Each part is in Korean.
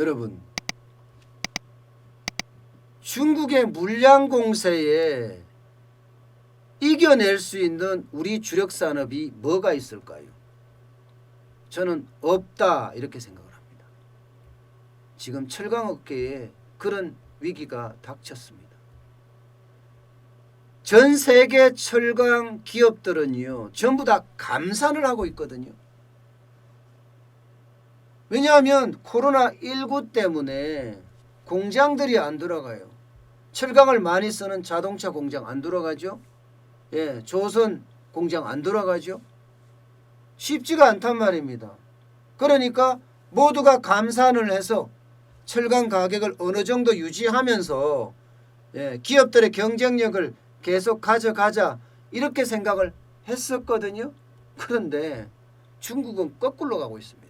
여러분, 중국의 물량 공세에 이겨낼 수 있는 우리 주력 산업이 뭐가 있을까요? 저는 없다 이렇게 생각을 합니다. 지금 철강업계에 그런 위기가 닥쳤습니다. 전 세계 철강 기업들은요, 전부 다 감산을 하고 있거든요. 왜냐하면 코로나19 때문에 공장들이 안 돌아가요. 철강을 많이 쓰는 자동차 공장 안 돌아가죠. 예, 조선 공장 안 돌아가죠. 쉽지가 않단 말입니다. 그러니까 모두가 감산을 해서 철강 가격을 어느 정도 유지하면서 기업들의 경쟁력을 계속 가져가자 이렇게 생각을 했었거든요. 그런데 중국은 거꾸로 가고 있습니다.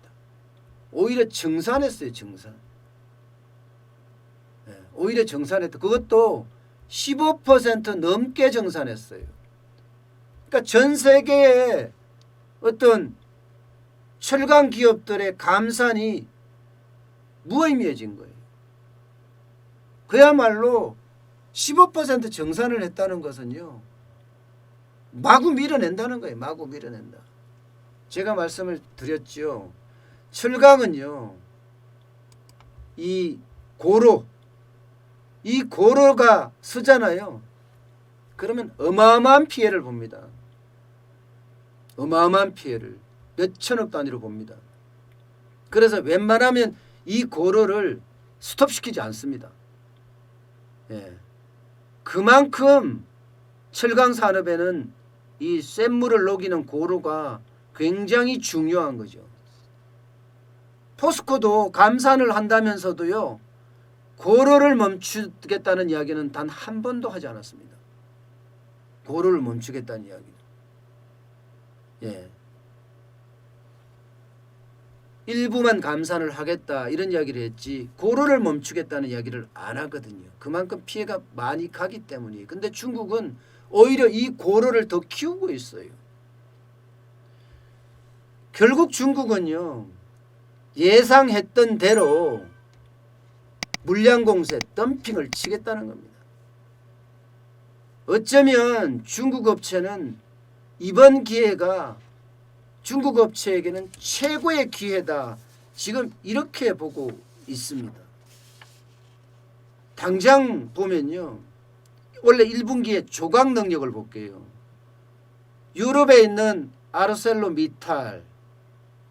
오히려 증산했어요. 증산. 오히려 증산했다. 그것도 15% 넘게 증산했어요. 그러니까 전 세계의 어떤 철강 기업들의 감산이 무의미해진 거예요. 그야말로 15% 증산을 했다는 것은요, 마구 밀어낸다는 거예요. 마구 밀어낸다. 제가 말씀을 드렸죠. 철강은요, 이 고로가 쓰잖아요. 그러면 어마어마한 피해를 봅니다. 어마어마한 피해를 몇천억 단위로 봅니다. 그래서 웬만하면 이 고로를 스톱시키지 않습니다. 그만큼 철강 산업에는 이 쇳물을 녹이는 고로가 굉장히 중요한 거죠. 포스코도 감산을 한다면서도요, 고로를 멈추겠다는 이야기는 단 한 번도 하지 않았습니다. 고로를 멈추겠다는 이야기는. 일부만 감산을 하겠다 이런 이야기를 했지 고로를 멈추겠다는 이야기를 안 하거든요. 그만큼 피해가 많이 가기 때문이에요. 근데 중국은 오히려 이 고로를 더 키우고 있어요. 결국 중국은요, 예상했던 대로 물량 공세, 덤핑을 치겠다는 겁니다. 어쩌면 중국 업체는 이번 기회가 중국 업체에게는 최고의 기회다. 지금 이렇게 보고 있습니다. 당장 보면요, 원래 1분기에 조각 능력을 볼게요. 유럽에 있는 아르셀로미탈,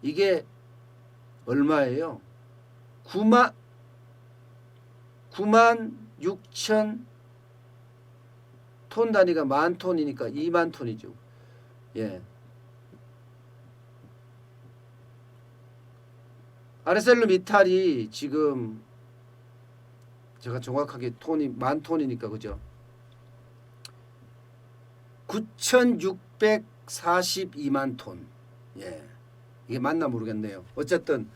이게 얼마예요? 9만 6천 톤 단위가 만 톤이니까 2만 톤이죠. 아르셀로미탈이 지금 제가 정확하게 톤이 만 톤이니까 그죠? 9,642만 톤. 이게 맞나 모르겠네요. 어쨌든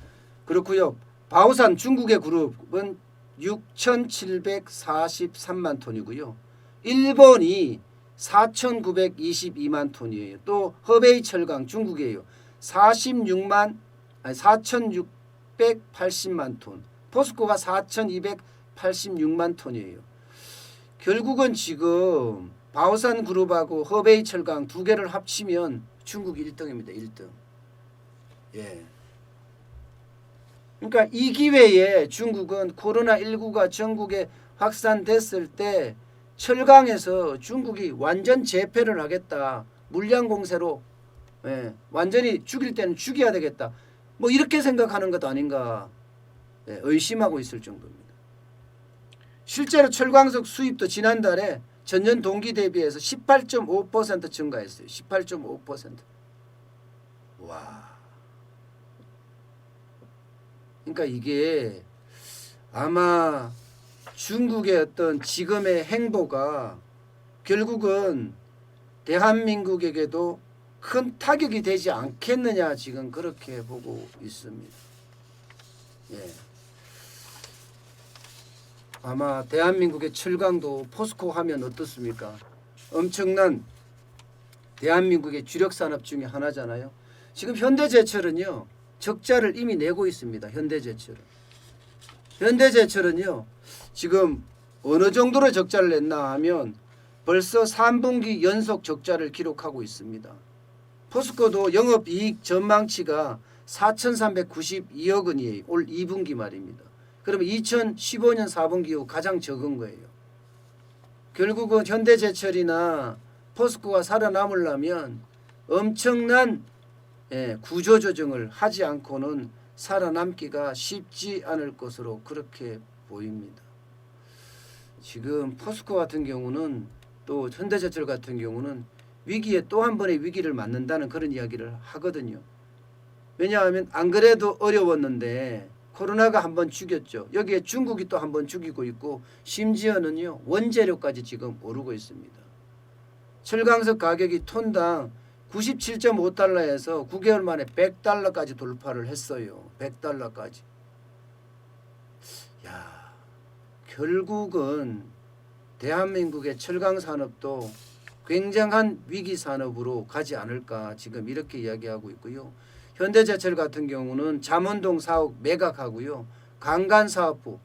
그렇고요. 바오산 중국의 그룹은 6,743만 톤이고요. 일본이 4,922만 톤이에요. 또 허베이 철강 중국이에요. 4,680만 톤. 포스코가 4,286만 톤이에요. 결국은 지금 바오산 그룹하고 허베이 철강 두 개를 합치면 중국 1등입니다. 1등. 그러니까 이 기회에 중국은 코로나19가 전국에 확산됐을 때 철강에서 중국이 완전 재패를 하겠다. 물량 공세로 완전히 죽일 때는 죽여야 되겠다. 뭐 이렇게 생각하는 것 아닌가 의심하고 있을 정도입니다. 실제로 철광석 수입도 지난달에 전년 동기 대비해서 18.5% 증가했어요. 18.5%. 와. 그러니까 이게 아마 중국의 어떤 지금의 행보가 결국은 대한민국에게도 큰 타격이 되지 않겠느냐 지금 그렇게 보고 있습니다. 아마 대한민국의 철강도 포스코 하면 어떻습니까? 엄청난 대한민국의 주력 산업 중에 하나잖아요. 지금 현대제철은요, 적자를 이미 내고 있습니다. 현대제철은. 현대제철은요 지금 어느 정도로 적자를 냈나 하면 벌써 3분기 연속 적자를 기록하고 있습니다. 포스코도 영업이익 전망치가 4,392억 원이에요. 올 2분기 말입니다. 그러면 2015년 4분기 후 가장 적은 거예요. 결국은 현대제철이나 포스코가 살아남으려면 엄청난 구조조정을 하지 않고는 살아남기가 쉽지 않을 것으로 그렇게 보입니다. 지금 포스코 같은 경우는 또 현대제철 같은 경우는 위기에 또 한 번의 위기를 맞는다는 그런 이야기를 하거든요. 왜냐하면 안 그래도 어려웠는데 코로나가 한 번 죽였죠. 여기에 중국이 또 한 번 죽이고 있고 심지어는요 원재료까지 지금 오르고 있습니다. 철강석 가격이 톤당 97.5달러에서 9개월 만에 100달러까지 돌파를 했어요. 100달러까지. 야, 결국은 대한민국의 철강 산업도 굉장한 위기 산업으로 가지 않을까 지금 이렇게 이야기하고 있고요. 현대제철 같은 경우는 잠원동 사업 매각하고요. 강간사업부,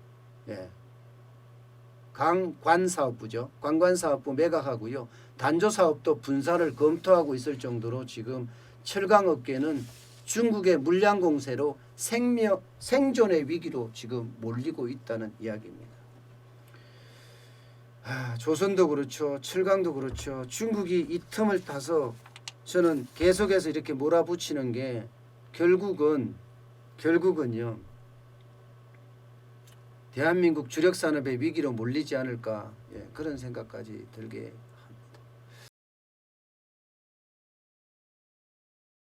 강관사업부죠. 관관사업부 매각하고요. 단조사업도 분사를 검토하고 있을 정도로 지금 철강업계는 중국의 물량 공세로 생존의 위기로 지금 몰리고 있다는 이야기입니다. 조선도 그렇죠. 철강도 그렇죠. 중국이 이 틈을 타서 저는 계속해서 이렇게 몰아붙이는 게 결국은요. 대한민국 주력 산업의 위기로 몰리지 않을까 그런 생각까지 들게